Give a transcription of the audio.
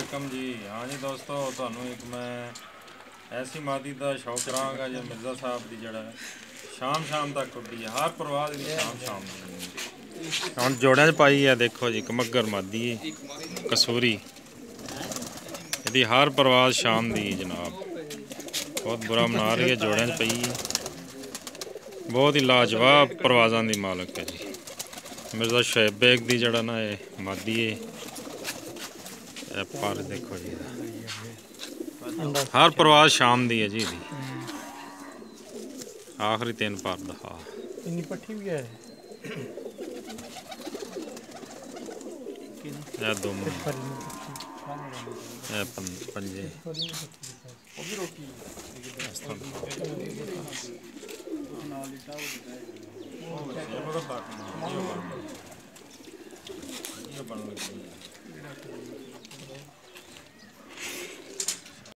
वालेकुम जी। हाँ जी दोस्तों, ਤੁਹਾਨੂੰ एक मैं ऐसी मादी का शौक कराँगा जो मिर्ज़ा साहब की जड़ा शाम शाम तक उड्डी है, हर प्रवाह की शाम की हम जोड़े च पाई है। देखो जी कमगर मादी कसूरी, यदि हर प्रवाह शाम की जनाब बहुत बुरा मना रही है, जोड़े च पई है। बहुत ही लाजवाब परवाज़ां की मालक है जी। मिर्ज़ा शोएब बेग की जड़ा ना ये मादी है। पर देखो जी हर प्रवाह शाम की है जी। आखिरी 3 पर दफा इन्नी पट्टी भी है दुम पंजे